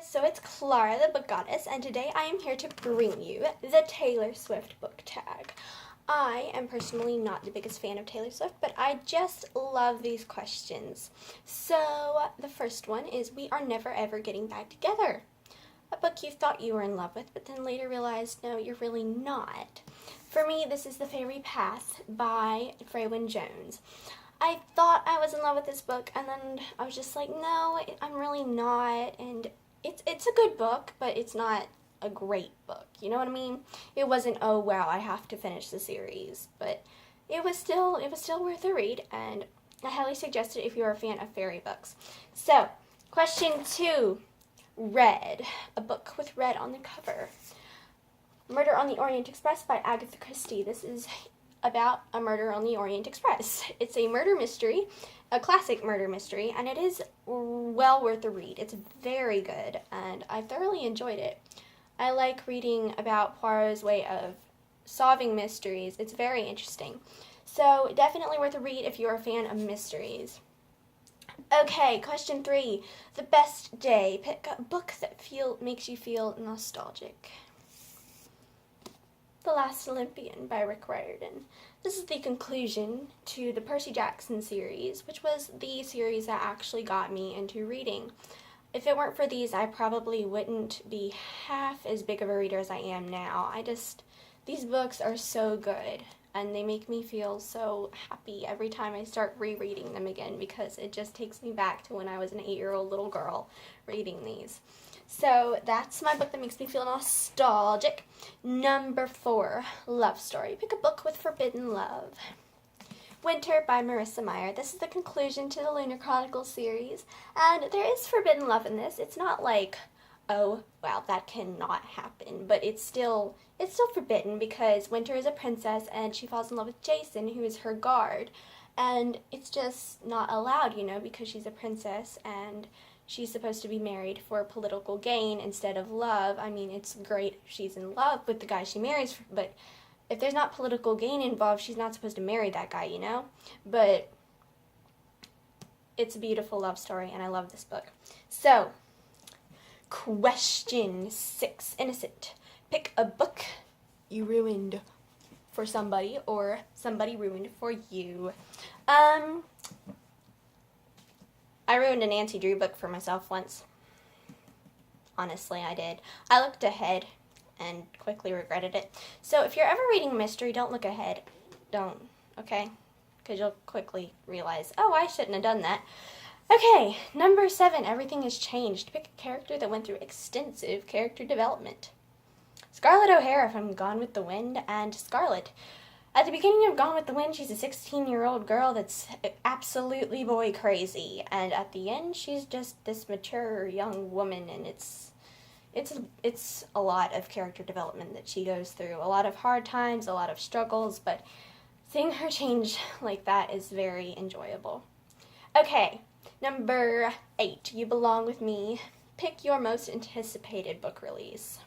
so it's Clara, the book goddess, and today I am here to bring you the Taylor Swift book tag. I am personally not the biggest fan of Taylor Swift, but I just love these questions. So the first one is, we are never ever getting back together. A book you thought you were in love with, but then later realized, no, you're really not. For me, this is The Fairy Path by Freywin Jones. I thought I was in love with this book, and then I was just like, no, I'm really not, and it's a good book, but it's not a great book, you know what I mean? It wasn't, oh wow, I have to finish the series, but it was still worth a read, and I highly suggest it if you're a fan of fairy books. So, question 2, Red, a book with red on the cover. Murder on the Orient Express by Agatha Christie. This is about a murder on the Orient Express. It's a murder mystery, a classic murder mystery, and it is well worth a read. It's very good, and I thoroughly enjoyed it. I like reading about Poirot's way of solving mysteries. It's very interesting. So definitely worth a read if you're a fan of mysteries. Okay, question 3. The best day. Pick a book that makes you feel nostalgic. The Last Olympian by Rick Riordan. This is the conclusion to the Percy Jackson series, which was the series that actually got me into reading. If it weren't for these, I probably wouldn't be half as big of a reader as I am now. These books are so good, and they make me feel so happy every time I start rereading them again, because it just takes me back to when I was an 8-year-old little girl reading these. So that's my book that makes me feel nostalgic. Number 4, Love Story. Pick a book with forbidden love. Winter by Marissa Meyer. This is the conclusion to the Lunar Chronicles series, and there is forbidden love in this. It's not like, oh, wow, that cannot happen, but it's still forbidden because Winter is a princess and she falls in love with Jason, who is her guard, and it's just not allowed, because she's a princess and she's supposed to be married for political gain instead of love. I mean, it's great if she's in love with the guy she marries, but if there's not political gain involved, she's not supposed to marry that guy, But it's a beautiful love story, and I love this book. So, question 6, Innocent. Pick a book you ruined for somebody or somebody ruined for you. I ruined a Nancy Drew book for myself once. Honestly, I did. I looked ahead and quickly regretted it. So if you're ever reading mystery, don't look ahead. Don't, okay? Because you'll quickly realize, oh, I shouldn't have done that. Okay, number 7, Everything Has Changed. Pick a character that went through extensive character development. Scarlett O'Hara from Gone with the Wind, and Scarlett. At the beginning of Gone with the Wind, she's a 16-year-old girl that's absolutely boy crazy, and at the end, she's just this mature young woman, and it's a lot of character development that she goes through. A lot of hard times, a lot of struggles, but seeing her change like that is very enjoyable. Okay, number 8, You Belong With Me. Pick your most anticipated book release.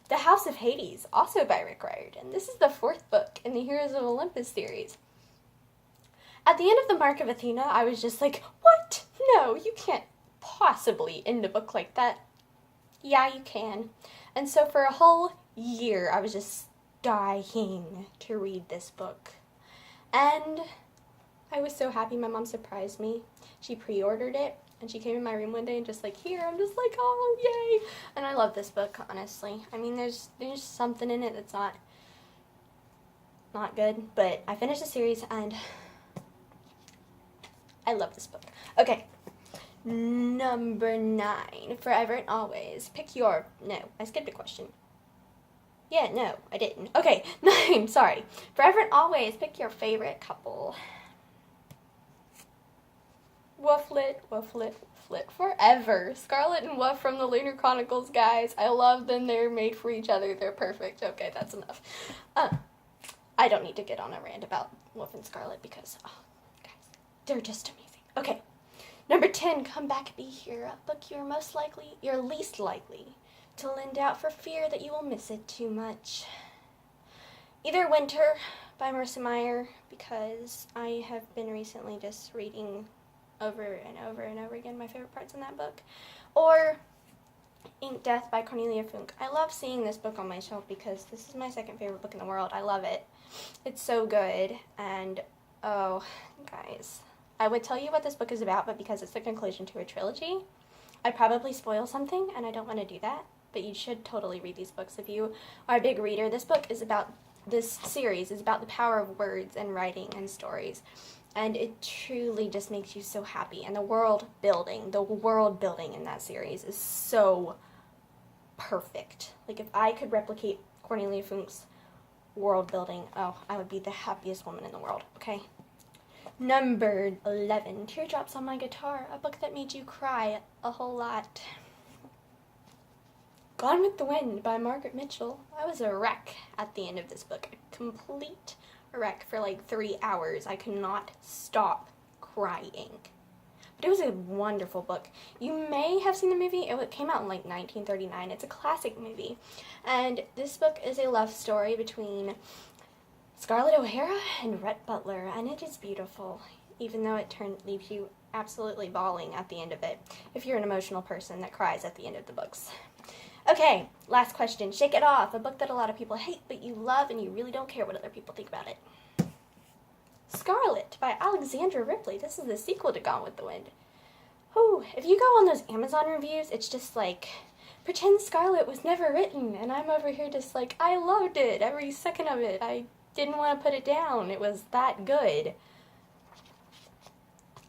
The House of Hades, also by Rick Riordan. This is the 4th book in the Heroes of Olympus series. At the end of The Mark of Athena, I was just like, what? No, you can't possibly end a book like that. Yeah, you can. And so for a whole year, I was just dying to read this book. And I was so happy my mom surprised me. She pre-ordered it, and she came in my room one day and just like, here, I'm just like, oh, yay. And I love this book, honestly. I mean, there's something in it that's not good, but I finished the series, and I love this book. Okay. Number 9, Forever and Always. No, I skipped a question. Yeah, no, I didn't. Okay, 9, sorry. Forever and Always, pick your favorite couple. Wooflet, Wooflet, Wooflet, forever. Scarlet and Woof from the Lunar Chronicles, guys. I love them. They're made for each other. They're perfect. Okay, that's enough. I don't need to get on a rant about Woof and Scarlet because, oh, guys, they're just amazing. Okay. Number 10, Come Back, Be Here, a book you're least likely to lend out for fear that you will miss it too much. Either Winter by Marissa Meyer, because I have been recently just reading over and over and over again my favorite parts in that book, or Paint Death by Cornelia Funk. I love seeing this book on my shelf because this is my second favorite book in the world. I love it. It's so good, and oh, guys, I would tell you what this book is about, but because it's the conclusion to a trilogy, I'd probably spoil something, and I don't want to do that, but you should totally read these books if you are a big reader. This book is about, this series is about the power of words and writing and stories, and it truly just makes you so happy, and the world building in that series is so perfect. Like, if I could replicate Cornelia Funk's world building, oh, I would be the happiest woman in the world, okay? Number 11, Teardrops on My Guitar, a book that made you cry a whole lot. Gone with the Wind by Margaret Mitchell. I was a wreck at the end of this book, a complete wreck for like 3 hours. I could not stop crying. But it was a wonderful book. You may have seen the movie. It came out in like 1939. It's a classic movie. And this book is a love story between Scarlett O'Hara and Rhett Butler, and it is beautiful, even though it leaves you absolutely bawling at the end of it, if you're an emotional person that cries at the end of the books. Okay, last question. Shake It Off, a book that a lot of people hate, but you love, and you really don't care what other people think about it. Scarlet by Alexandra Ripley. This is the sequel to Gone with the Wind. Whew, if you go on those Amazon reviews, it's just like, pretend Scarlet was never written, and I'm over here just like, I loved it, every second of it. I didn't want to put it down. It was that good.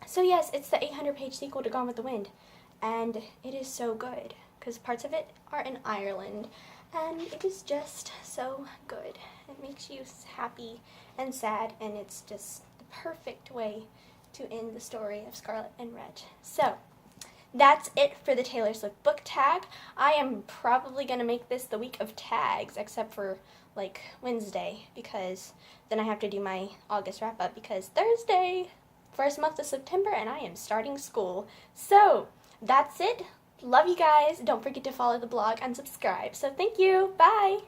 So yes, it's the 800-page sequel to Gone with the Wind, and it is so good, because parts of it are in Ireland, and it is just so good. It makes you happy and sad, and it's just the perfect way to end the story of Scarlett and Rhett. So, that's it for the Taylor Swift book tag. I am probably going to make this the week of tags, except for like Wednesday, because then I have to do my August wrap up, because Thursday, first month of September, and I am starting school. So, that's it. Love you guys. Don't forget to follow the blog and subscribe. So thank you. Bye.